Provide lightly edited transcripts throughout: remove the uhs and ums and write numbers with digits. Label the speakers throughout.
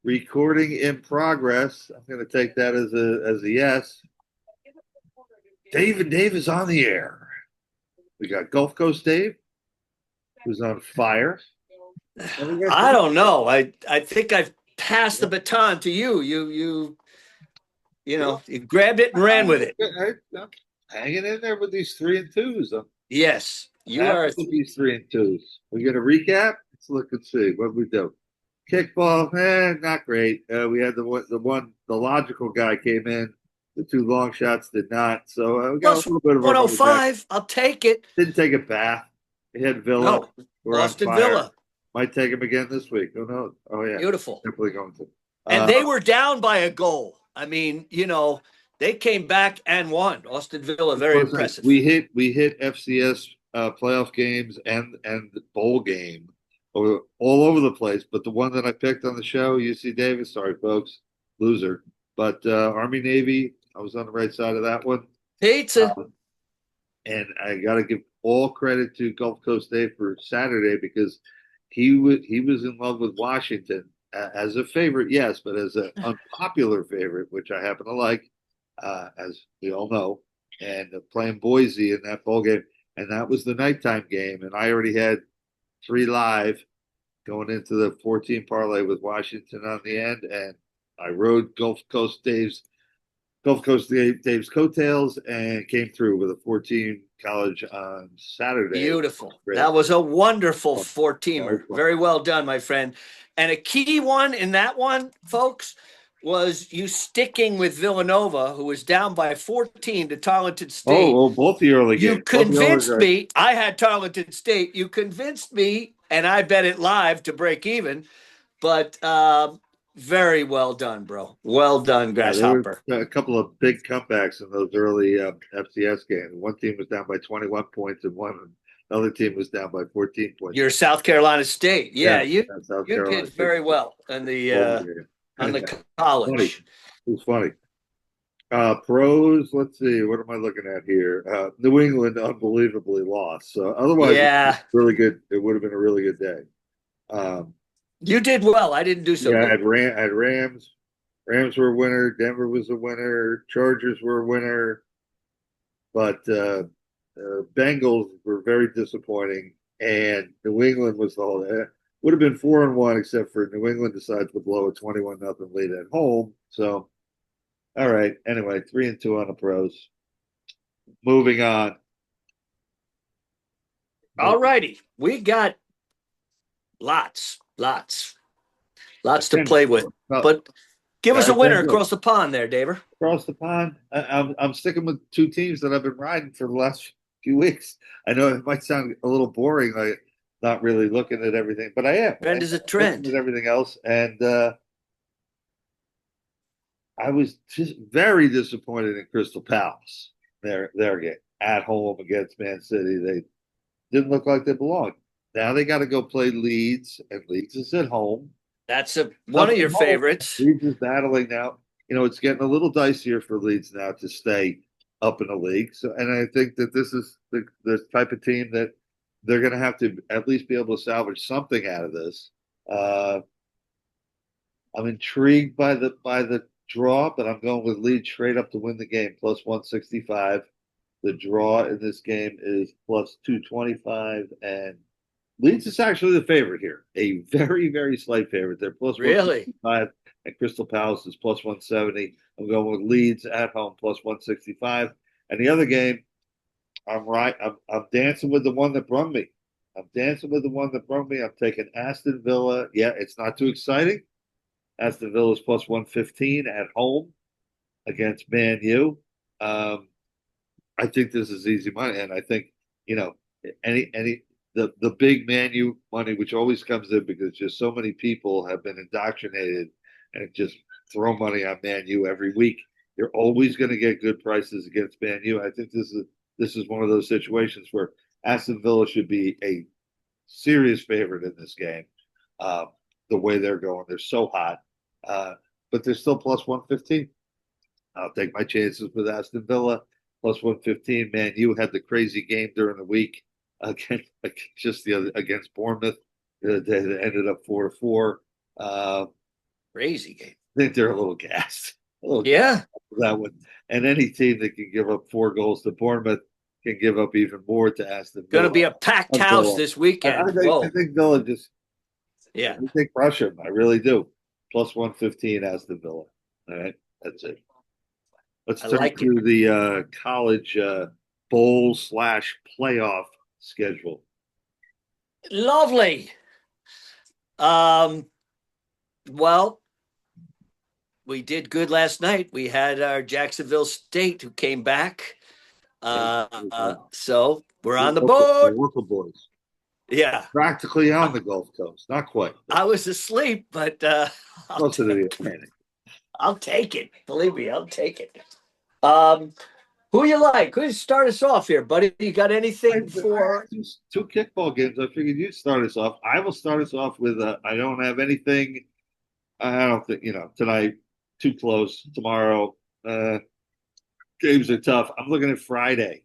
Speaker 1: Recording in progress. I'm going to take that as a yes. Dave and Dave is on the air. We got Gulf Coast Dave, who's on fire.
Speaker 2: I don't know. I think I've passed the baton to you. You grabbed it and ran with it.
Speaker 1: I'm hanging in there with these 3-2s. I'm
Speaker 2: Yes, you
Speaker 1: happy
Speaker 2: are.
Speaker 1: with these 3-2s. We're going to recap. Let's look and see what we do. Kickball, not great. We had the logical guy came in. The two long shots did not. So we got a
Speaker 2: Plus
Speaker 1: little bit of our money back.
Speaker 2: 105. I'll take it.
Speaker 1: Didn't take a bath. We had Villa.
Speaker 2: No,
Speaker 1: We're on
Speaker 2: Austin
Speaker 1: fire.
Speaker 2: Villa.
Speaker 1: Might take him again this week. Who knows? Oh yeah,
Speaker 2: Beautiful.
Speaker 1: definitely going to.
Speaker 2: And they were down by a goal. I mean, they came back and won. Austin Villa, very impressive.
Speaker 1: We hit FCS playoff games and the bowl game all over the place. But the one that I picked on the show, UC Davis, sorry folks, loser. But Army Navy, I was on the right side of that one.
Speaker 2: Pizza.
Speaker 1: And I got to give all credit to Gulf Coast Dave for Saturday because he was in love with Washington as a favorite, yes, but as an unpopular favorite, which I happen to like, as we all know, and playing Boise in that bowl game, and that was the nighttime game, and I already had 3 live going into the 14 parlay with Washington on the end, and I rode Gulf Coast Dave's coattails and came through with a 14 college on Saturday.
Speaker 2: Beautiful. That was a wonderful 14. Very well done, my friend. And a key one in that one, folks, was you sticking with Villanova, who was down by 14 to Tarleton State.
Speaker 1: Oh, both the early games.
Speaker 2: You convinced me. I had Tarleton State. You convinced me, and I bet it live to break even. But very well done, bro. Well done, Grasshopper.
Speaker 1: There were a couple of big comebacks in those early FCS games. One team was down by 21 points, and another team was down by 14 points.
Speaker 2: You're South Carolina State. Yeah, you did very well on the college.
Speaker 1: It was funny. Pros, let's see. What am I looking at here? New England unbelievably lost. So otherwise, really good. It would have been a really good day.
Speaker 2: You did well. I didn't do so good.
Speaker 1: I had Rams. Rams were a winner. Denver was a winner. Chargers were a winner. But Bengals were very disappointing. And New England was the whole. Would have been 4-1, except for New England decides to blow a 21-0 lead at home. So, all right. Anyway, 3-2 on the pros. Moving on.
Speaker 2: All righty. We got lots to play with. But give us a winner across the pond there, Daver.
Speaker 1: Across the pond. I'm sticking with 2 teams that I've been riding for the last few weeks. I know it might sound a little boring, like not really looking at everything, but I am.
Speaker 2: Trend is a trend.
Speaker 1: With everything else. And I was just very disappointed in Crystal Palace. Their game at home against Man City. They didn't look like they belonged. Now they got to go play Leeds, and Leeds is at home.
Speaker 2: That's one of your favorites.
Speaker 1: Leeds is battling now. It's getting a little dicier for Leeds now to stay up in the league. So, and I think that this is the type of team that they're going to have to at least be able to salvage something out of this. I'm intrigued by the draw, but I'm going with Leeds straight up to win the game, plus 165. The draw in this game is plus 225, and Leeds is actually the favorite here. A very, very slight favorite. They're plus 165, and Crystal Palace is plus 170. I'm going with Leeds at home plus 165. And the other game, I'm dancing with the one that brung me. I'm taking Aston Villa. Yeah, it's not too exciting. Aston Villa is plus 115 at home against Man U. I think this is easy money, and I think the big Man U money, which always comes in because just so many people have been indoctrinated and just throw money on Man U every week. You're always going to get good prices against Man U. I think this is one of those situations where Aston Villa should be a serious favorite in this game. The way they're going, they're so hot, but they're still plus 115. I'll take my chances with Aston Villa plus 115. Man, you had the crazy game during the week against Bournemouth the other day that ended up 4-4.
Speaker 2: Crazy game.
Speaker 1: I think they're a little gassed. A little
Speaker 2: Yeah.
Speaker 1: that one. And any team that can give up 4 goals to Bournemouth can give up even more to Aston
Speaker 2: Going to
Speaker 1: Villa.
Speaker 2: be a packed house this weekend.
Speaker 1: I think Villa just,
Speaker 2: yeah.
Speaker 1: I think crush them. I really do. Plus 115 Aston Villa. All right. That's it. Let's turn
Speaker 2: like
Speaker 1: to the college bowl / playoff schedule.
Speaker 2: Lovely. Well, we did good last night. We had our Jacksonville State who came back. So we're on the boat.
Speaker 1: Local boys.
Speaker 2: Yeah.
Speaker 1: Practically on the Gulf Coast. Not quite.
Speaker 2: I was asleep, but
Speaker 1: Close to the Atlantic.
Speaker 2: I'll take it. Believe me, I'll take it. Who you like? Who start us off here, buddy? You got anything for
Speaker 1: 2 kickball games? I figured you'd start us off. I will start us off with I don't have anything. I don't think, tonight, too close. Tomorrow, games are tough. I'm looking at Friday.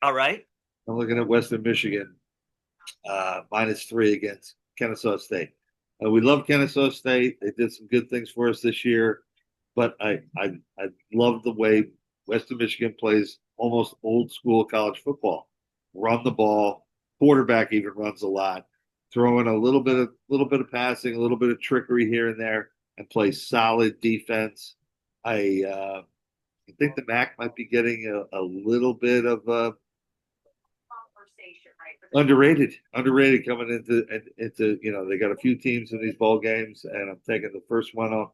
Speaker 2: All right.
Speaker 1: I'm looking at Western Michigan, -3 against Kennesaw State. We love Kennesaw State. They did some good things for us this year, but I love the way Western Michigan plays almost old school college football. Run the ball, quarterback even runs a lot, throw in a little bit of passing, a little bit of trickery here and there, and play solid defense. I think the MAC might be getting a little bit of underrated coming into they got a few teams in these ball games, and I'm taking the first one off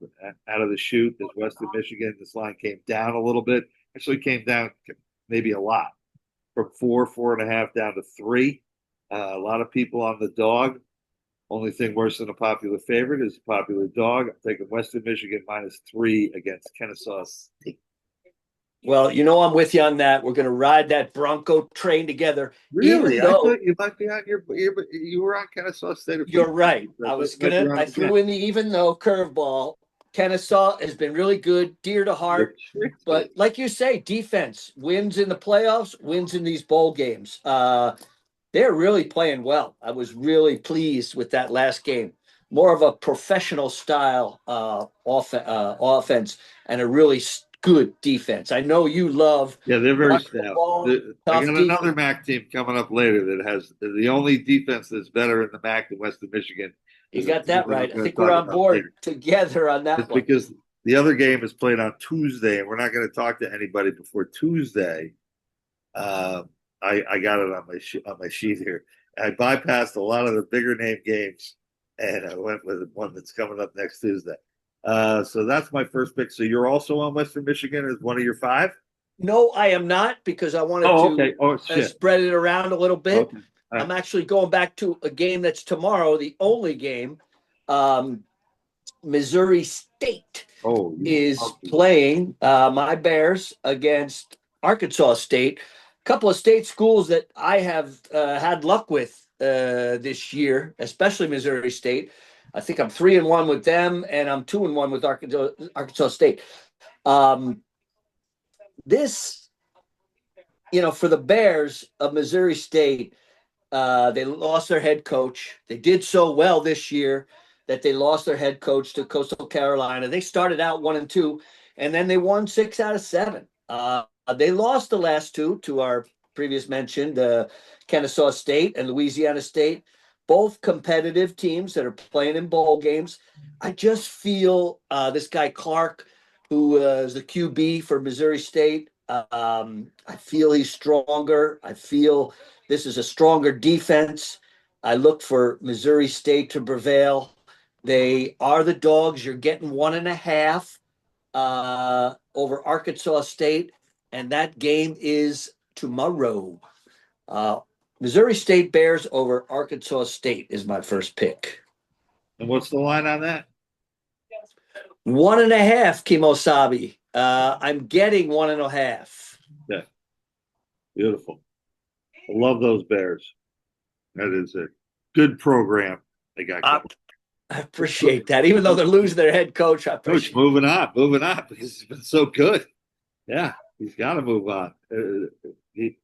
Speaker 1: out of the chute is Western Michigan. This line came down a little bit. Actually came down maybe a lot, from 4.5 down to 3. A lot of people on the dog. Only thing worse than a popular favorite is a popular dog. I'm taking Western Michigan -3 against Kennesaw State.
Speaker 2: Well, I'm with you on that. We're going to ride that Bronco train together.
Speaker 1: Really? I thought you might be on you were on Kennesaw State.
Speaker 2: You're right. I threw in the even though curveball. Kennesaw has been really good, dear to heart. But like you say, defense wins in the playoffs, wins in these bowl games. They're really playing well. I was really pleased with that last game. More of a professional style offense and a really good defense. I know you love.
Speaker 1: Yeah, they're very stout. I got another MAC team coming up later that has the only defense that's better in the MAC than Western Michigan.
Speaker 2: You got that right. I think we're on board together on that one.
Speaker 1: Because the other game is played on Tuesday, and we're not going to talk to anybody before Tuesday. I got it on my sheet here. I bypassed a lot of the bigger name games, and I went with one that's coming up next Tuesday. So that's my first pick. So you're also on Western Michigan as one of your 5?
Speaker 2: No, I am not, because I wanted to spread it around a little bit. Okay. I'm actually going back to a game that's tomorrow, the only game. Missouri State is playing my Bears against Arkansas State. A couple of state schools that I have had luck with this year, especially Missouri State. I think I'm 3-1 with them, and I'm 2-1 with Arkansas State. This, for the Bears of Missouri State, they lost their head coach. They did so well this year that they lost their head coach to Coastal Carolina. They started out 1-2, and then they won 6 out of 7. They lost the last 2 to our previous mentioned Kennesaw State and Louisiana State, both competitive teams that are playing in bowl games. I just feel this guy Clark, who is the QB for Missouri State, I feel he's stronger. I feel this is a stronger defense. I look for Missouri State to prevail. They are the dogs. You're getting 1.5 over Arkansas State, and that game is tomorrow. Missouri State Bears over Arkansas State is my first pick.
Speaker 1: And what's the line on that?
Speaker 2: 1.5, Kimosabi. I'm getting 1.5.
Speaker 1: Yeah. Beautiful. I love those Bears. That is a good program they got going.
Speaker 2: I appreciate that. Even though they're losing their head coach, I appreciate
Speaker 1: moving on because he's been so good. Yeah, he's got to move on.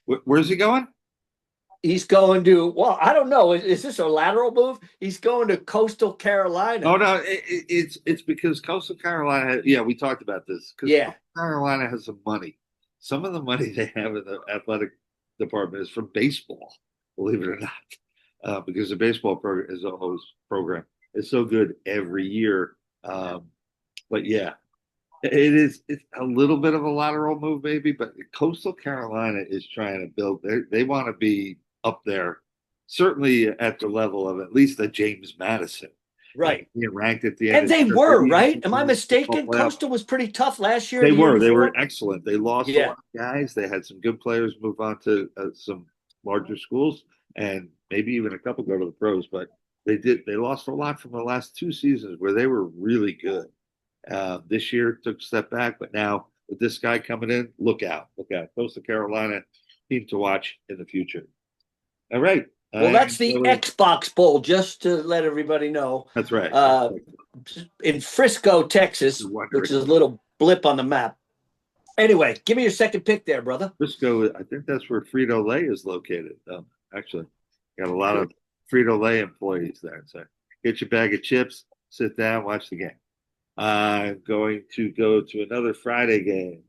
Speaker 1: Where's he going?
Speaker 2: He's going to, well, I don't know. Is this a lateral move? He's going to Coastal Carolina.
Speaker 1: Oh no, it's because Coastal Carolina. Yeah, we talked about this because
Speaker 2: Yeah.
Speaker 1: Coastal Carolina has some money. Some of the money they have in the athletic department is from baseball. Believe it or not, because the baseball program is always program is so good every year. But yeah, it is. It's a little bit of a lateral move, maybe. But Coastal Carolina is trying to build. They want to be up there, certainly at the level of at least a James Madison.
Speaker 2: Right.
Speaker 1: Being ranked at the end
Speaker 2: And
Speaker 1: of
Speaker 2: they
Speaker 1: the
Speaker 2: were,
Speaker 1: year,
Speaker 2: right? Am I
Speaker 1: football
Speaker 2: mistaken?
Speaker 1: playoff.
Speaker 2: Coastal was pretty tough last year,
Speaker 1: They
Speaker 2: the year
Speaker 1: were. They were
Speaker 2: before.
Speaker 1: excellent. They lost a
Speaker 2: Yeah.
Speaker 1: lot of guys. They had some good players move on to some larger schools, and maybe even a couple go to the pros. But they did. They lost a lot from the last two seasons where they were really good. This year took a step back, but now with this guy coming in, look out, look out. Coastal Carolina team to watch in the future. All right.
Speaker 2: Well, that's the Xbox Bowl, just to let everybody know.
Speaker 1: That's right.
Speaker 2: In Frisco, Texas, which is a little blip on the map. Anyway, give me your second pick there, brother.
Speaker 1: Frisco, I think that's where Frito Lay is located. Actually, got a lot of Frito Lay employees there. So get your bag of chips, sit down, watch the game. I'm going to go to another Friday game.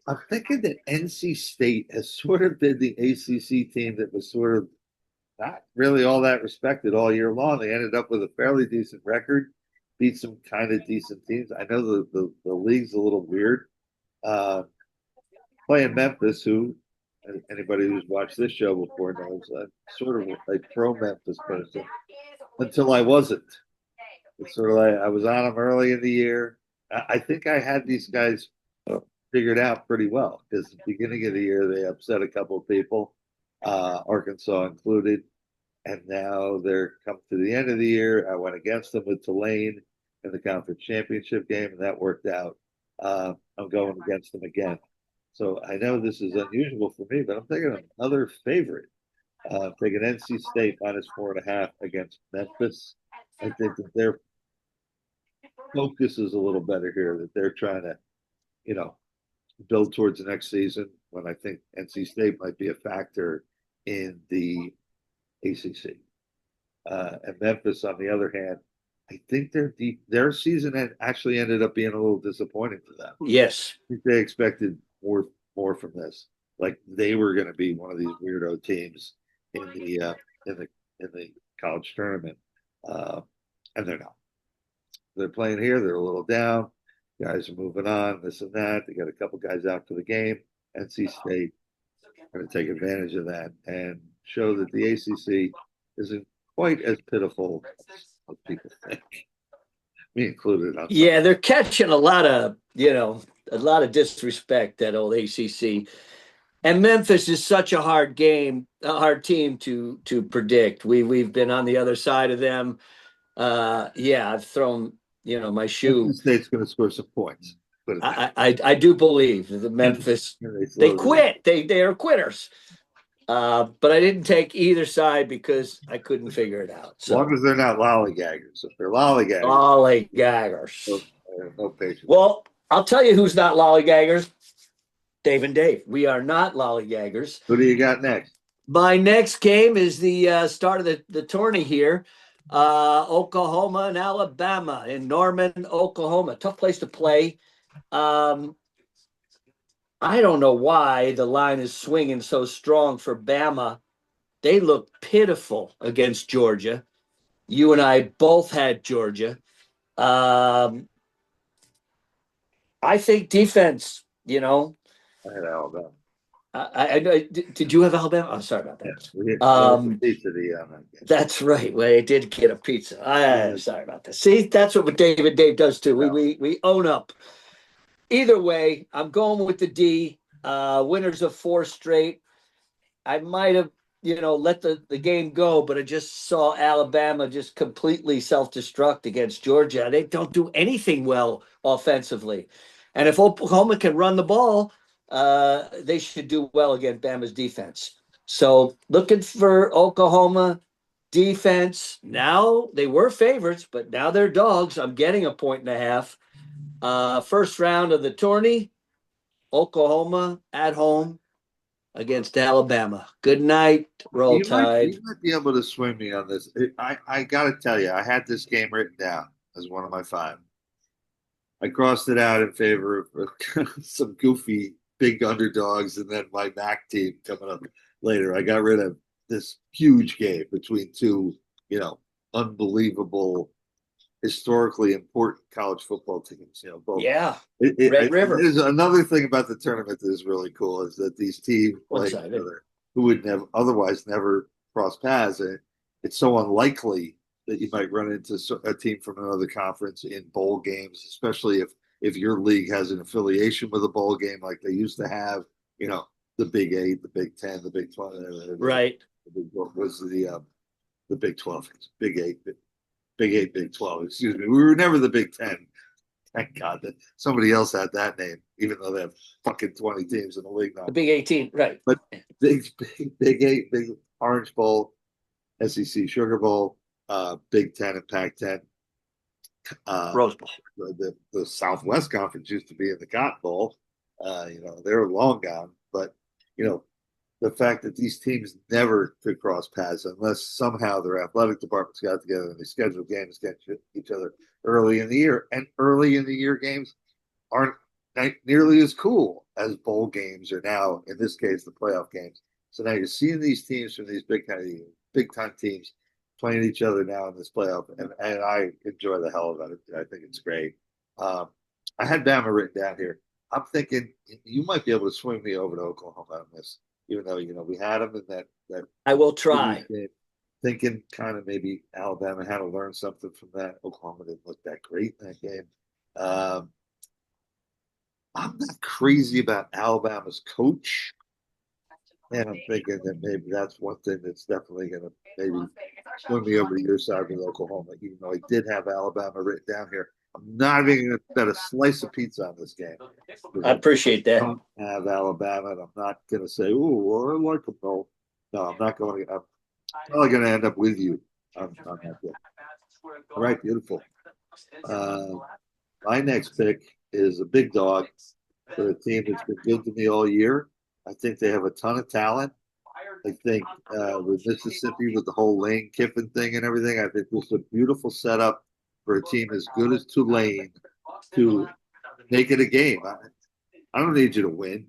Speaker 1: I'm thinking that NC State has sort of been the ACC team that was sort of not really all that respected all year long. They ended up with a fairly decent record, beat some kind of decent teams. I know the league's a little weird. Playing Memphis, who anybody who's watched this show before knows, I'm sort of a pro Memphis person until I wasn't. It's sort of like I was on them early in the year. I think I had these guys figured out pretty well because the beginning of the year they upset a couple of people, Arkansas included, and now they're come to the end of the year. I went against them with Tulane in the conference championship game, and that worked out. I'm going against them again. So I know this is unusual for me, but I'm taking another favorite. Taking NC State minus 4.5 against Memphis. I think that their focus is a little better here, that they're trying to, build towards the next season when I think NC State might be a factor in the ACC. And Memphis, on the other hand, I think their season actually ended up being a little disappointing for them.
Speaker 2: Yes.
Speaker 1: I think they expected more from this. Like they were going to be one of these weirdo teams in the college tournament, and they're not. They're playing here. They're a little down. Guys are moving on. This and that. They got a couple guys out for the game. NC State going to take advantage of that and show that the ACC isn't quite as pitiful as people think. Me included.
Speaker 2: Yeah, they're catching a lot of disrespect, that old ACC. And Memphis is such a hard team to predict. We've been on the other side of them. I've thrown my shoe.
Speaker 1: NC State's going to score some points.
Speaker 2: I do believe that Memphis they quit. They are quitters. But I didn't take either side because I couldn't figure it out.
Speaker 1: So, as long as they're not lollygaggers. If they're lollygaggers. No patience.
Speaker 2: Well, I'll tell you who's not lollygaggers. Dave and Dave. We are not lollygaggers.
Speaker 1: Who do you got next?
Speaker 2: My next game is the start of the tourney here. Oklahoma and Alabama in Norman, Oklahoma. Tough place to play. I don't know why the line is swinging so strong for Bama. They look pitiful against Georgia. You and I both had Georgia. I think defense,
Speaker 1: I had Alabama.
Speaker 2: Did you have Alabama? Oh, sorry about that. That's right. Well, I did get a pizza. Sorry about that. See, that's what David Dave does too. We own up. Either way, I'm going with the D. Winners of 4 straight. I might have, let the game go, but I just saw Alabama just completely self-destruct against Georgia. They don't do anything well offensively. And if Oklahoma can run the ball, they should do well against Bama's defense. So looking for Oklahoma defense. Now they were favorites, but now they're dogs. I'm getting a 1.5. First round of the tourney, Oklahoma at home against Alabama. Good night, Roll Tide.
Speaker 1: You might be able to swing me on this. I got to tell you, I had this game written down as one of my five. I crossed it out in favor of some goofy big underdogs, and then my MAC team coming up later. I got rid of this huge game between two, unbelievable, historically important college football teams. Both.
Speaker 2: Yeah, Red River.
Speaker 1: There's another thing about the tournament that is really cool is that these teams play each other who would otherwise never cross paths. And it's so unlikely that you might run into a team from another conference in bowl games, especially if your league has an affiliation with a bowl game like they used to have. The Big 8, the Big 10, the Big 12,
Speaker 2: right?
Speaker 1: What was the Big 12? Big 8, Big 8, Big 12. Excuse me. We were never the Big 10. Thank God that somebody else had that name, even though they have fucking 20 teams in the league now.
Speaker 2: The Big 18, right?
Speaker 1: But Big 8, Big Orange Bowl, SEC Sugar Bowl, Big 10 and Pac-10.
Speaker 2: Rose Bowl.
Speaker 1: The Southwest Conference used to be in the Cotton Bowl. They're long gone. But, the fact that these teams never could cross paths unless somehow their athletic departments got together and they scheduled games against each other early in the year. And early in the year games aren't nearly as cool as bowl games are now, in this case, the playoff games. So now you're seeing these teams from these big time teams playing each other now in this playoff, and I enjoy the hell of it. I think it's great. I had Bama written down here. I'm thinking you might be able to swing me over to Oklahoma on this, even though we had them in that.
Speaker 2: I will try.
Speaker 1: Game, thinking kind of maybe Alabama had to learn something from that. Oklahoma didn't look that great in that game. I'm not crazy about Alabama's coach. And I'm thinking that maybe that's one thing that's definitely going to maybe swing me over to your side with Oklahoma, even though I did have Alabama written down here. I'm not even going to bet a slice of pizza on this game.
Speaker 2: I appreciate that.
Speaker 1: I don't have Alabama, and I'm not going to say, "Oh, I like them." No, I'm not going to. I'm probably going to end up with you on that game. All right, beautiful. My next pick is a big dog for a team that's been good to me all year. I think they have a ton of talent. I think with Mississippi, with the whole Lane Kiffin thing and everything, I think this is a beautiful setup for a team as good as Tulane to make it a game. I don't need you to win.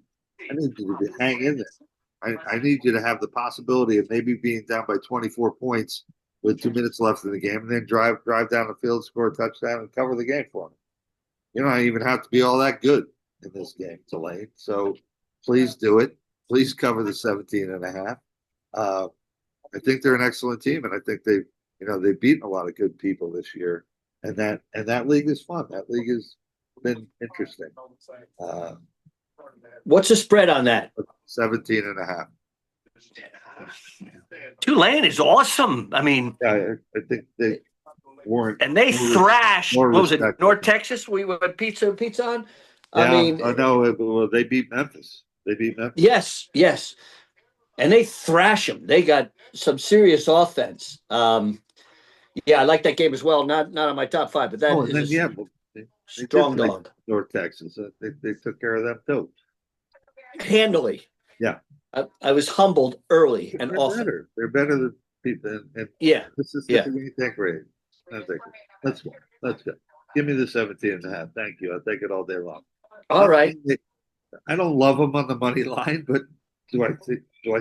Speaker 1: I need you to hang in there. I need you to have the possibility of maybe being down by 24 points with 2 minutes left in the game, and then drive down the field, score a touchdown, and cover the game for them. You don't even have to be all that good in this game, Tulane. So please do it. Please cover the 17.5. I think they're an excellent team, and I think they've beaten a lot of good people this year, and that league is fun. That league has been interesting.
Speaker 2: What's the spread on that?
Speaker 1: 17.5.
Speaker 2: Tulane is awesome. I mean,
Speaker 1: yeah, I think they weren't,
Speaker 2: and they thrashed. What was it? North Texas? We went pizza on.
Speaker 1: Yeah, I mean, I know. Well, they beat Memphis.
Speaker 2: Yes, and they thrash them. They got some serious offense. I like that game as well. Not on my top 5, but that is
Speaker 1: they
Speaker 2: strong dog.
Speaker 1: North Texas. They took care of them too.
Speaker 2: Handily.
Speaker 1: Yeah.
Speaker 2: I was humbled early and often.
Speaker 1: They're better than people. And
Speaker 2: Mississippi.
Speaker 1: We take great. Let's go. Give me the 17.5. Thank you. I'll take it all day long.
Speaker 2: All right.
Speaker 1: I don't love them on the money line, but do I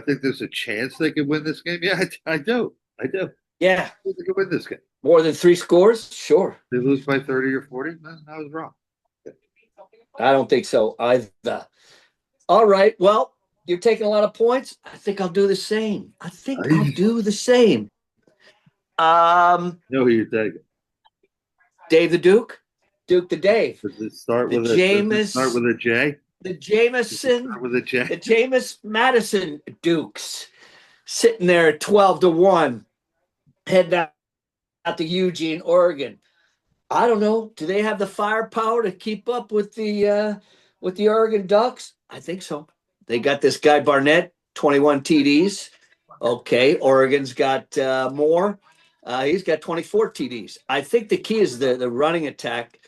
Speaker 1: think there's a chance they could win this game? Yeah, I do.
Speaker 2: Yeah.
Speaker 1: They could win this game.
Speaker 2: More than 3 scores? Sure.
Speaker 1: They lose by 30 or 40? No, I was wrong.
Speaker 2: I don't think so either. All right. Well, you're taking a lot of points. I think I'll do the same.
Speaker 1: Know who you're taking.
Speaker 2: Dave the Duke? Duke the Dave.
Speaker 1: Does it start with a J?
Speaker 2: The Jameson.
Speaker 1: Start with a J.
Speaker 2: The Jameis Madison Dukes. Sitting there at 12-1. Heading out to Eugene, Oregon. I don't know. Do they have the firepower to keep up with the Oregon Ducks? I think so. They got this guy Barnett, 21 TDs. Okay, Oregon's got more. He's got 24 TDs. I think the key is the running attack.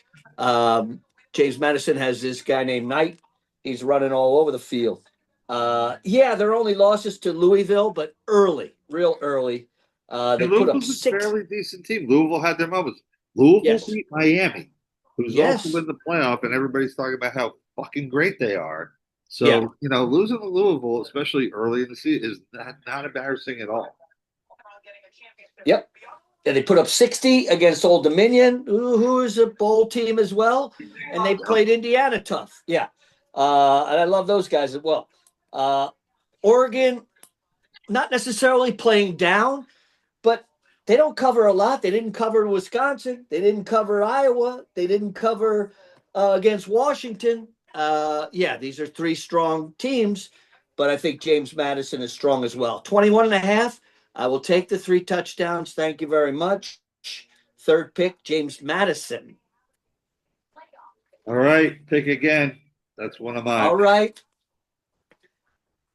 Speaker 2: James Madison has this guy named Knight. He's running all over the field. Yeah, their only losses to Louisville, but early, real early. They
Speaker 1: And
Speaker 2: put up
Speaker 1: Louisville's a
Speaker 2: six.
Speaker 1: fairly decent team. Louisville had their moments. Louisville
Speaker 2: Yes,
Speaker 1: beat Miami, who's also
Speaker 2: yes,
Speaker 1: in the playoff, and everybody's talking about how fucking great they are.
Speaker 2: yeah,
Speaker 1: So, losing to Louisville, especially early in the season, is not embarrassing at all.
Speaker 2: yep. And they put up 60 against Old Dominion, who is a bowl team as well. And they played Indiana tough. Yeah. And I love those guys as well. Oregon, not necessarily playing down, but they don't cover a lot. They didn't cover Wisconsin. They didn't cover Iowa. They didn't cover against Washington. Yeah, these are three strong teams, but I think James Madison is strong as well. 21 and a half. I will take the 3 touchdowns. Thank you very much. Third pick, James Madison.
Speaker 1: All right, pick again. That's one of mine.
Speaker 2: All right.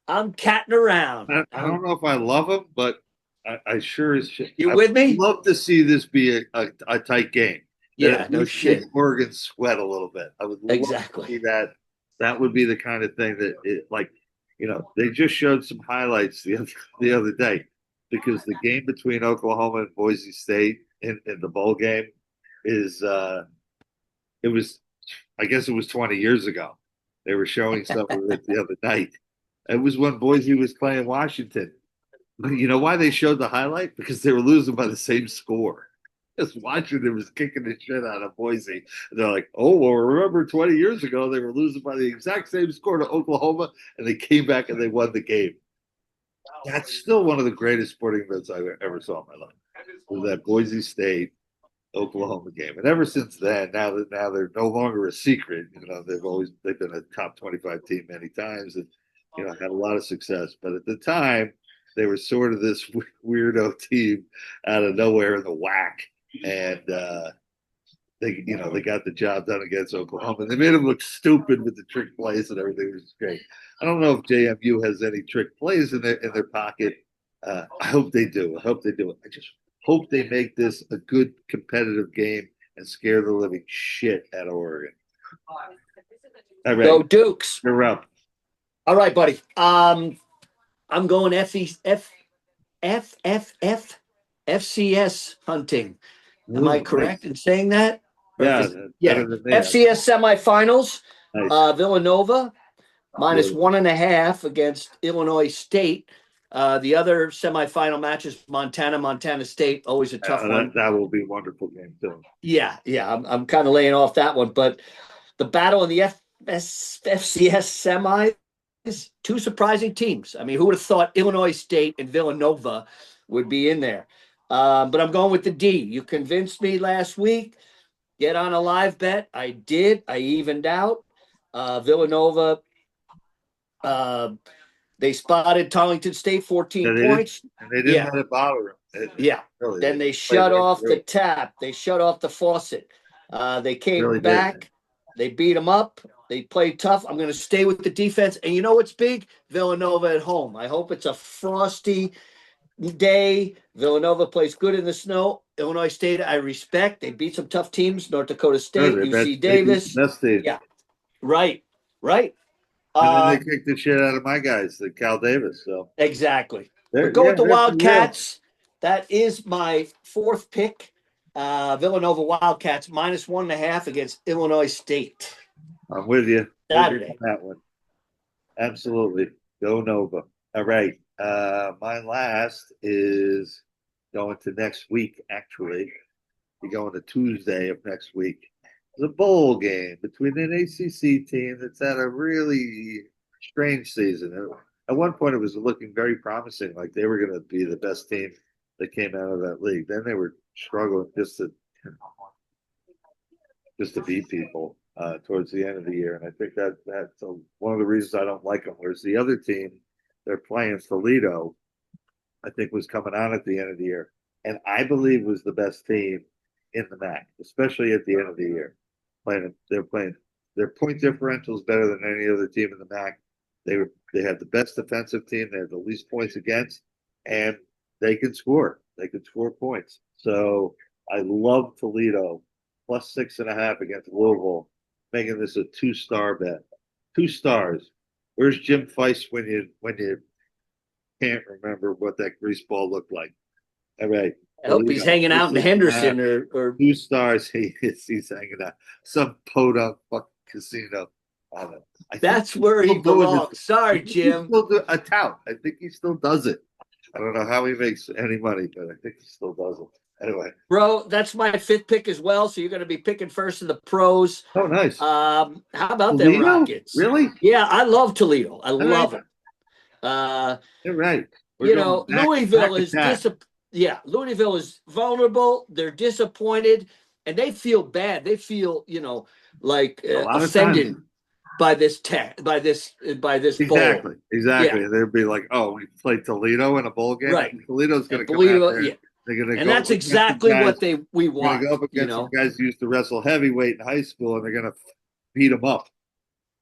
Speaker 2: I'm catting around.
Speaker 1: I don't know if I love him, but I sure as shit.
Speaker 2: You
Speaker 1: I
Speaker 2: with
Speaker 1: would
Speaker 2: me?
Speaker 1: love to see this be a tight game that
Speaker 2: Yeah,
Speaker 1: at
Speaker 2: no
Speaker 1: least makes
Speaker 2: shit.
Speaker 1: Oregon sweat a little bit. I would love to
Speaker 2: Exactly.
Speaker 1: see that. That would be the kind of thing that they just showed some highlights the other day because the game between Oklahoma and Boise State in the bowl game is it was I guess it was 20 years ago. They were showing some of it the other night. It was when Boise was playing Washington. You know why they showed the highlight? Because they were losing by the same score. Just Washington was kicking the shit out of Boise. And they're like, oh, well, remember 20 years ago, they were losing by the exact same score to Oklahoma, and they came back and they won the game. That's still one of the greatest sporting events I ever saw in my life. Was that Boise State Oklahoma game. And ever since then, now they're no longer a secret. They've been a top 25 team many times and had a lot of success. But at the time, they were sort of this weirdo team out of nowhere in the WAC, and they got the job done against Oklahoma. And they made them look stupid with the trick plays and everything, which is great. I don't know if JMU has any trick plays in their pocket. I hope they do. I hope they do. I just hope they make this a good competitive game and scare the living shit out of Oregon. All right,
Speaker 2: Go Dukes.
Speaker 1: you're up.
Speaker 2: All right, buddy. I'm going FCS hunting. Am I
Speaker 1: Ooh,
Speaker 2: correct
Speaker 1: nice.
Speaker 2: in saying that?
Speaker 1: Yeah,
Speaker 2: Yeah.
Speaker 1: better than me.
Speaker 2: FCS semifinals.
Speaker 1: Nice.
Speaker 2: Villanova minus
Speaker 1: Beautiful.
Speaker 2: 1.5 against Illinois State. The other semifinal matches, Montana State, always a tough one.
Speaker 1: That will be a wonderful game too.
Speaker 2: Yeah. I'm kind of laying off that one, but the battle in the FCS semis, two surprising teams. I mean, who would have thought Illinois State and Villanova would be in there? But I'm going with the D. You convinced me last week. Get on a live bet. I did. I evened out. Villanova, uh, they spotted Tarleton State 14
Speaker 1: Yeah,
Speaker 2: points.
Speaker 1: they didn't
Speaker 2: Yeah.
Speaker 1: let it bother them.
Speaker 2: Yeah.
Speaker 1: Really,
Speaker 2: Then they
Speaker 1: played
Speaker 2: shut
Speaker 1: right
Speaker 2: off
Speaker 1: through
Speaker 2: the
Speaker 1: it.
Speaker 2: tap. They shut off the faucet. They came
Speaker 1: Really did.
Speaker 2: back. They beat them up. They played tough. I'm going to stay with the defense. And you know what's big? Villanova at home. I hope it's a frosty day. Villanova plays good in the snow. Illinois State, I respect. They beat some tough teams. North Dakota State,
Speaker 1: Sure,
Speaker 2: UC
Speaker 1: they beat
Speaker 2: Davis.
Speaker 1: the best team.
Speaker 2: Yeah, right, right.
Speaker 1: And then they kicked the shit out of my guys, the Cal Davis. So
Speaker 2: Exactly. But
Speaker 1: they're
Speaker 2: go with the
Speaker 1: they're for real.
Speaker 2: Wildcats. That is my fourth pick. Villanova Wildcats minus 1.5 against Illinois State.
Speaker 1: I'm with you.
Speaker 2: Saturday.
Speaker 1: On that one. Absolutely. Go Nova. All right. My last is going to next week, actually. We're going to Tuesday of next week. The bowl game between an ACC team that's had a really strange season. At one point, it was looking very promising, like they were going to be the best team that came out of that league. Then they were struggling just to beat people towards the end of the year. And I think that's one of the reasons I don't like them. Whereas the other team, they're playing Toledo, I think was coming on at the end of the year, and I believe was the best team in the MAC, especially at the end of the year. They're playing their point differential is better than any other team in the MAC. They had the best defensive team. They had the least points against, and they can score. They can score points. So I love Toledo +6.5 against Louisville, making this a 2-star bet. 2 stars. Where's Jim Feist when you can't remember what that grease ball looked like? All right.
Speaker 2: I hope he's
Speaker 1: Toledo,
Speaker 2: hanging out in
Speaker 1: 4.5,
Speaker 2: Henderson or
Speaker 1: 2 stars. He's hanging out some podunk fucking casino. I don't know. I think
Speaker 2: that's
Speaker 1: he's
Speaker 2: where he
Speaker 1: still doing
Speaker 2: belongs.
Speaker 1: this. I
Speaker 2: Sorry,
Speaker 1: think he's
Speaker 2: Jim.
Speaker 1: still a tout. I think he still does it. I don't know how he makes any money, but I think he still does it. Anyway.
Speaker 2: Bro, that's my fifth pick as well. So you're going to be picking first in the pros.
Speaker 1: Oh, nice.
Speaker 2: How about them
Speaker 1: Toledo?
Speaker 2: Rockets?
Speaker 1: Really?
Speaker 2: Yeah, I love Toledo. I
Speaker 1: All right.
Speaker 2: love them.
Speaker 1: You're right. We're
Speaker 2: You
Speaker 1: going
Speaker 2: know, Louisville is
Speaker 1: attack.
Speaker 2: Louisville is vulnerable. They're disappointed, and they feel bad. They feel, like
Speaker 1: A lot of
Speaker 2: offended
Speaker 1: times.
Speaker 2: by this bowl.
Speaker 1: Exactly. Exactly.
Speaker 2: Yeah,
Speaker 1: And they'd be like, oh, we played Toledo in a bowl game.
Speaker 2: right.
Speaker 1: Toledo's going
Speaker 2: And
Speaker 1: to come
Speaker 2: believe
Speaker 1: out
Speaker 2: it,
Speaker 1: there.
Speaker 2: yeah.
Speaker 1: They're going to
Speaker 2: And
Speaker 1: go
Speaker 2: that's
Speaker 1: up against some
Speaker 2: exactly
Speaker 1: guys.
Speaker 2: what we
Speaker 1: They're going to go
Speaker 2: want,
Speaker 1: up against some guys who used to wrestle heavyweight in high school, and they're going to beat them up.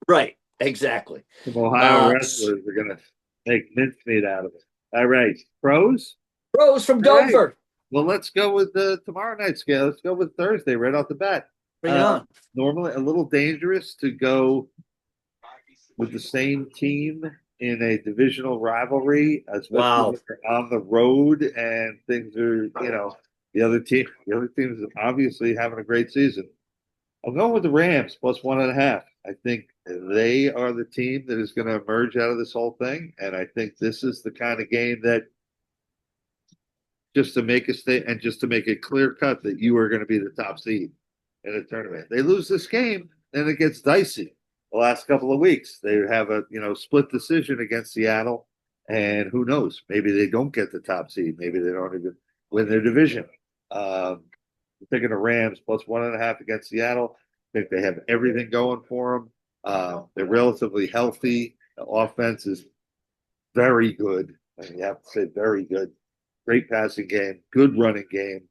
Speaker 2: Right, exactly.
Speaker 1: Some Ohio wrestlers are going to make mincemeat out of it. All right. Pros?
Speaker 2: Rose from
Speaker 1: All right.
Speaker 2: Dover.
Speaker 1: Well, let's go with the tomorrow night scale. Let's go with Thursday right off the bat.
Speaker 2: Bring it on.
Speaker 1: Normally, a little dangerous to go with the same team in a divisional rivalry, especially
Speaker 2: Wow.
Speaker 1: when they're on the road and things are, the other team is obviously having a great season. I'm going with the Rams plus 1.5. I think they are the team that is going to emerge out of this whole thing, and I think this is the kind of game that just to make a state and just to make it clear cut that you are going to be the top seed in a tournament. They lose this game, then it gets dicey. The last couple of weeks, they have a split decision against Seattle, and who knows? Maybe they don't get the top seed. Maybe they don't even win their division. I'm thinking the Rams plus 1.5 against Seattle. I think they have everything going for them. They're relatively healthy. The offense is very good. I mean, you have to say very good. Great passing game, good running game.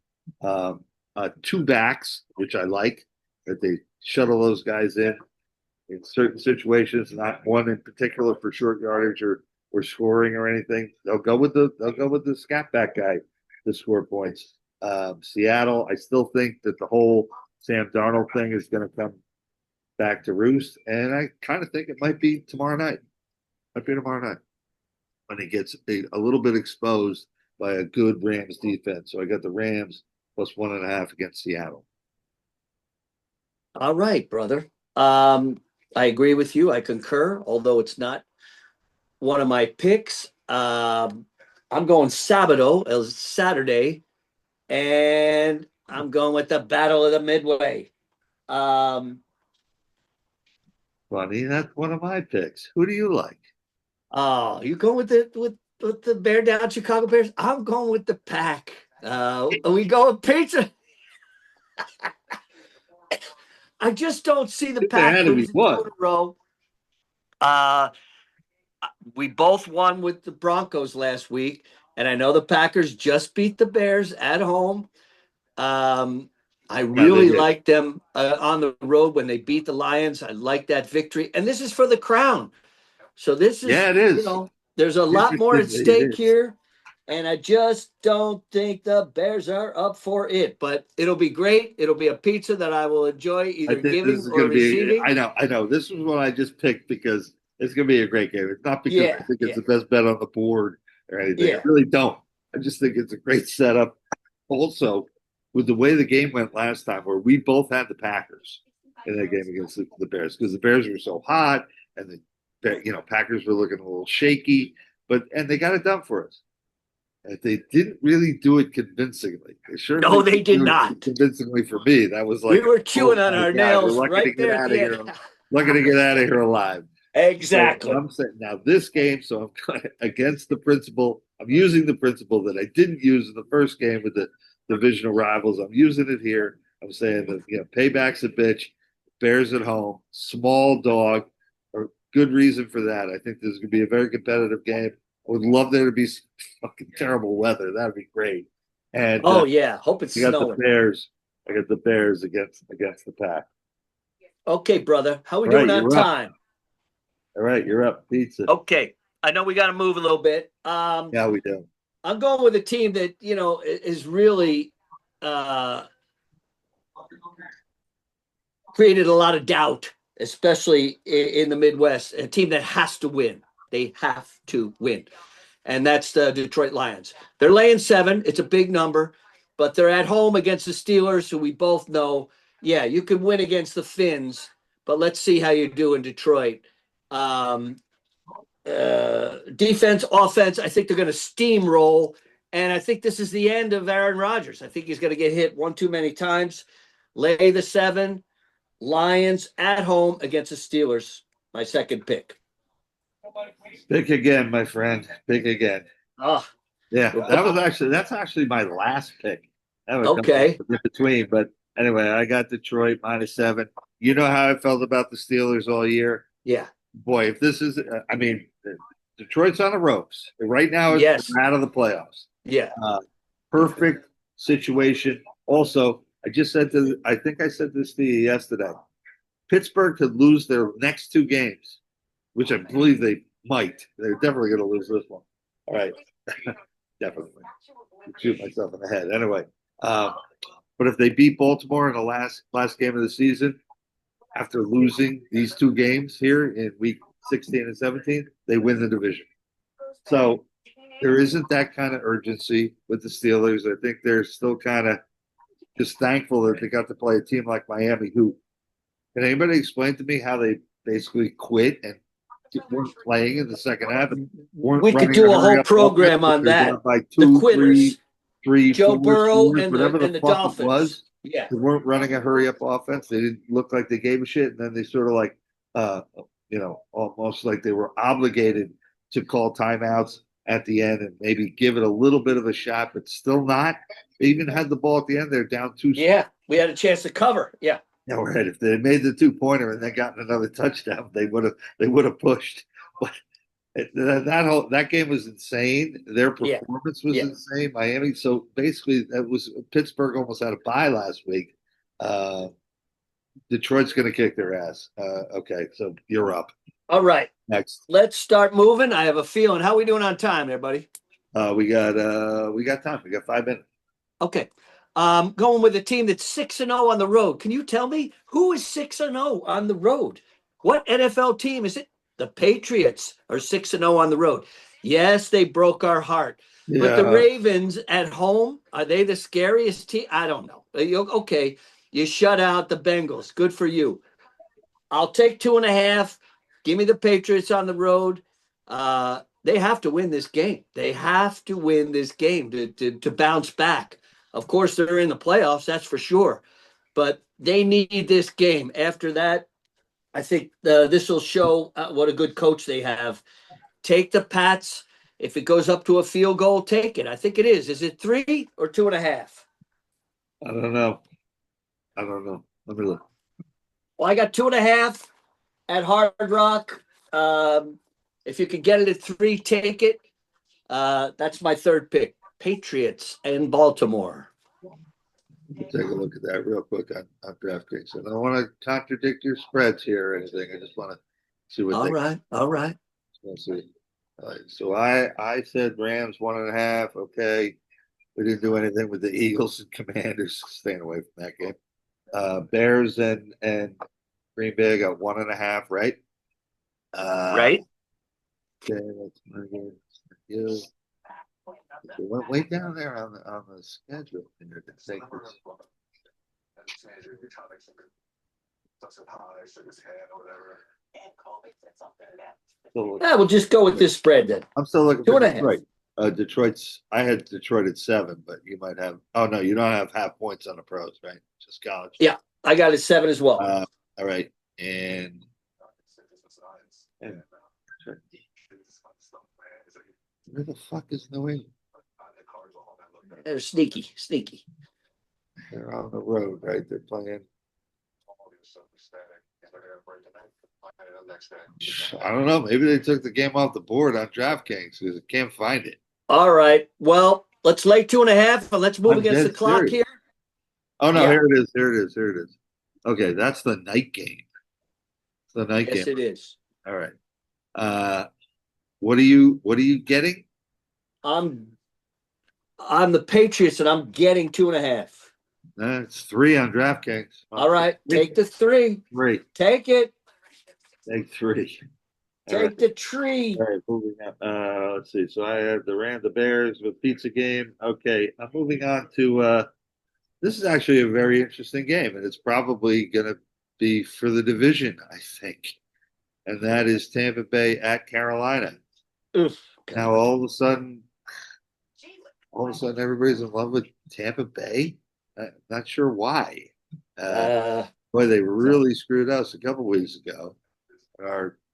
Speaker 1: Two backs, which I like, that they shuttle those guys in certain situations, not one in particular for short yardage or scoring or anything. They'll go with the scat back guy to score points. Seattle, I still think that the whole Sam Darnold thing is going to come back to roost, and I kind of think it might be tomorrow night. Might be tomorrow night when he gets a little bit exposed by a good Rams defense. So I got the Rams plus 1.5 against Seattle.
Speaker 2: All right, brother. I agree with you. I concur, although it's not one of my picks. I'm going Sabado as Saturday, and I'm going with the Battle of the Midway.
Speaker 1: Funny, that's one of my picks. Who do you like?
Speaker 2: Oh, you going with the Bear Down Chicago Bears? I'm going with the Pack. We go with pizza. I just don't see the
Speaker 1: There
Speaker 2: Pack
Speaker 1: had to be
Speaker 2: losing two
Speaker 1: one.
Speaker 2: in a row. We both won with the Broncos last week, and I know the Packers just beat the Bears at home. I really like them on the road when they beat the Lions. I like that victory, and this is for the crown. So this is,
Speaker 1: Yeah, it is.
Speaker 2: there's a lot more at
Speaker 1: Interestingly, it
Speaker 2: stake
Speaker 1: is.
Speaker 2: here, and I just don't think the Bears are up for it. But it'll be great. It'll be a pizza that I will enjoy
Speaker 1: I
Speaker 2: either
Speaker 1: think this
Speaker 2: giving
Speaker 1: is
Speaker 2: or
Speaker 1: going to be.
Speaker 2: receiving.
Speaker 1: I know. This is what I just picked because it's going to be a great game. It's not because I think it's the best bet on the board or anything. I really don't. I just think it's a great setup. Also, with the way the game went last time, where we both had the Packers in that game against the Bears, because the Bears were so hot and the Packers were looking a little shaky, and they got it done for us. And they didn't really do it convincingly.
Speaker 2: No, they did not.
Speaker 1: Convincingly for me. That was like,
Speaker 2: we were chewing on our nails
Speaker 1: we're lucky
Speaker 2: right
Speaker 1: to get
Speaker 2: there at
Speaker 1: out
Speaker 2: the
Speaker 1: of
Speaker 2: end.
Speaker 1: here. Lucky to get out of here alive.
Speaker 2: Exactly.
Speaker 1: So I'm saying now this game, so I'm against the principle. I'm using the principle that I didn't use in the first game with the divisional rivals. I'm using it here. I'm saying that payback's a bitch. Bears at home, small dog, or good reason for that. I think this is going to be a very competitive game. I would love there to be fucking terrible weather. That'd be great. And
Speaker 2: hope it's
Speaker 1: you got
Speaker 2: snowing.
Speaker 1: the Bears. I got the Bears against the Pack.
Speaker 2: Okay, brother. How we doing on time?
Speaker 1: All right, you're up. Pizza.
Speaker 2: Okay. I know we got to move a little bit.
Speaker 1: Yeah, we do.
Speaker 2: I'm going with a team that, is really created a lot of doubt especially in the Midwest, a team that has to win. They have to win. And that's the Detroit Lions. They're laying 7. It's a big number, but they're at home against the Steelers, who we both know, yeah, you could win against the Finns, but let's see how you do in Detroit. Defense, offense, I think they're going to steamroll. And I think this is the end of Aaron Rodgers. I think he's going to get hit one too many times. Lay the 7. Lions at home against the Steelers. My second pick.
Speaker 1: Pick again, my friend. Pick again.
Speaker 2: Oh,
Speaker 1: yeah, that's actually my last pick. That was
Speaker 2: okay.
Speaker 1: In between, but anyway, I got Detroit -7. You know how I felt about the Steelers all year.
Speaker 2: Yeah.
Speaker 1: Boy, if this is, I mean, Detroit's on the ropes right now.
Speaker 2: Yes.
Speaker 1: Out of the playoffs.
Speaker 2: Yeah.
Speaker 1: Perfect situation. Also, I think I said this to you yesterday. Pittsburgh could lose their next 2 games, which I believe they might. They're definitely going to lose this one. All right. Definitely. Shoot myself in the head. Anyway, but if they beat Baltimore in the last game of the season, after losing these 2 games here in week 16 and 17, they win the division. So there isn't that kind of urgency with the Steelers. I think they're still kind of just thankful that they got to play a team like Miami, who, can anybody explain to me how they basically quit and weren't playing in the second half?
Speaker 2: We could do a whole program on that.
Speaker 1: By 2, 3,
Speaker 2: Joe
Speaker 1: 4
Speaker 2: Burrow
Speaker 1: scores,
Speaker 2: and
Speaker 1: whatever
Speaker 2: the
Speaker 1: fuck
Speaker 2: Dolphins.
Speaker 1: It was.
Speaker 2: Yeah.
Speaker 1: They weren't running a hurry up offense. They didn't look like they gave a shit. And then they sort of like, almost like they were obligated to call timeouts at the end and maybe give it a little bit of a shot, but still not. They even had the ball at the end. They're down 2.
Speaker 2: Yeah. We had a chance to cover. Yeah.
Speaker 1: Yeah, right. If they had made the 2-pointer and then gotten another touchdown, they would have pushed. But that game was insane. Their performance was insane. Miami. So basically, that was Pittsburgh almost had a bye last week. Detroit's going to kick their ass. Okay, so you're up.
Speaker 2: All right.
Speaker 1: Next,
Speaker 2: let's start moving. I have a feeling. How are we doing on time, there, buddy?
Speaker 1: We got time. We got 5 minutes.
Speaker 2: Okay. Going with a team that's 6-0 on the road. Can you tell me who is 6-0 on the road? What NFL team is it? The Patriots are 6-0 on the road. Yes, they broke our heart. Yeah. But the Ravens at home, are they the scariest team? I don't know. Okay, you shut out the Bengals. Good for you. I'll take 2.5. Give me the Patriots on the road. They have to win this game. They have to win this game to bounce back. Of course, they're in the playoffs, that's for sure. But they need this game. After that, I think this will show what a good coach they have. Take the Pats. If it goes up to a field goal, take it. I think it is. Is it 3 or 2.5?
Speaker 1: I don't know. Let me look.
Speaker 2: Well, I got 2.5 at Hard Rock. If you can get it at 3, take it. That's my third pick. Patriots and Baltimore.
Speaker 1: Take a look at that real quick on DraftKings. I don't want to contradict your spreads here or anything. I just want to see what.
Speaker 2: All right.
Speaker 1: Let's see. All right. So I said Rams 1.5. Okay, we didn't do anything with the Eagles and Commanders. Staying away from that game. Bears and Green Bay got 1.5. Right.
Speaker 2: Right.
Speaker 1: Okay, that's my game. Yeah. It went way down there on the schedule.
Speaker 2: Yeah, we'll just go with this spread then.
Speaker 1: I'm still looking for Detroit. Detroit's. I had Detroit at 7, but you might have. Oh no, you don't have half points on the pros, right? Just college.
Speaker 2: Yeah, I got it 7 as well.
Speaker 1: All right, and where the fuck is New England?
Speaker 2: They're sneaky.
Speaker 1: They're on the road, right? They're playing. I don't know. Maybe they took the game off the board on DraftKings because I can't find it.
Speaker 2: All right. Well, let's lay 2.5 and let's move against the clock here.
Speaker 1: Oh no, Here it is. Okay, that's the night game. It's the night game.
Speaker 2: Yes, it is.
Speaker 1: All right. What are you getting?
Speaker 2: I'm the Patriots, and I'm getting 2.5.
Speaker 1: It's 3 on DraftKings.
Speaker 2: All right, take the 3.
Speaker 1: 3.
Speaker 2: Take it.
Speaker 1: Take three. All right.
Speaker 2: Take the tree.
Speaker 1: All right, moving on. Let's see. So I had the Bears with pizza game. Okay, I'm moving on to this is actually a very interesting game, and it's probably going to be for the division, I think. And that is Tampa Bay at Carolina.
Speaker 2: Oof,
Speaker 1: Now
Speaker 2: God.
Speaker 1: all of a sudden, everybody's in love with Tampa Bay. Not sure why. Uh,
Speaker 2: Uh,
Speaker 1: Boy, they really screwed us a couple weeks ago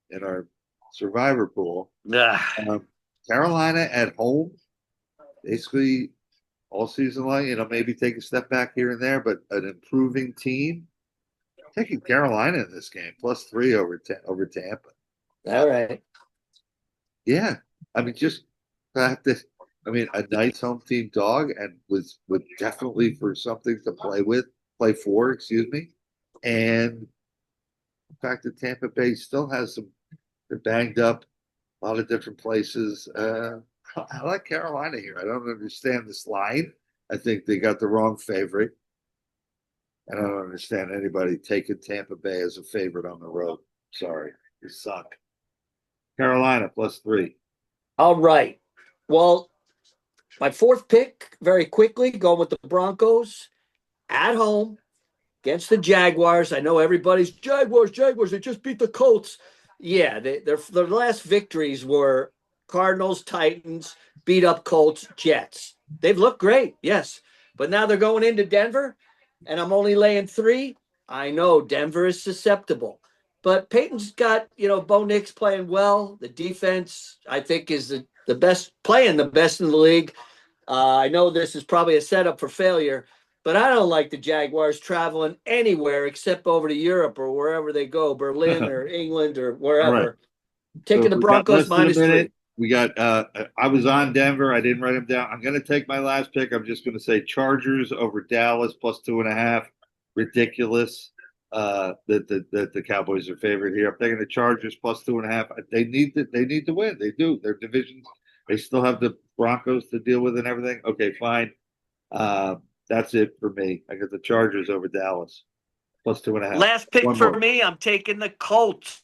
Speaker 1: in our survivor pool.
Speaker 2: ah.
Speaker 1: Um, Carolina at home, basically all season long. Maybe take a step back here and there, but an improving team. Taking Carolina in this game, +3 over Tampa.
Speaker 2: All right.
Speaker 1: Yeah, I mean, just practice. I mean, a nice home team dog, and with definitely for something to play for, excuse me. And the fact that Tampa Bay still has they're banged up, a lot of different places. I like Carolina here. I don't understand this line. I think they got the wrong favorite. I don't understand anybody taking Tampa Bay as a favorite on the road. Sorry, you suck. Carolina +3.
Speaker 2: All right. Well, my fourth pick, very quickly, going with the Broncos at home against the Jaguars. I know everybody's Jaguars, Jaguars. They just beat the Colts. Yeah, their last victories were Cardinals, Titans, beat up Colts, Jets. They've looked great, yes, but now they're going into Denver, and I'm only laying 3. I know Denver is susceptible, but Peyton's got Bo Nix playing well. The defense, I think, is the best, playing the best in the league. I know this is probably a setup for failure, but I don't like the Jaguars traveling anywhere except over to Europe or wherever they go, Berlin or England or
Speaker 1: All right.
Speaker 2: wherever.
Speaker 1: So
Speaker 2: Taking the
Speaker 1: we got
Speaker 2: Broncos
Speaker 1: less than a
Speaker 2: -3.
Speaker 1: minute. We got I was on Denver. I didn't write them down. I'm gonna take my last pick. I'm just gonna say Chargers over Dallas +2.5. Ridiculous. That the Cowboys are favored here. I'm taking the Chargers +2.5. They need to win. They do. Their divisions. They still have the Broncos to deal with and everything. Okay, fine. Uh, that's it for me. I got the Chargers over Dallas +2.5.
Speaker 2: Last pick
Speaker 1: One
Speaker 2: for
Speaker 1: more.
Speaker 2: me, I'm taking the Colts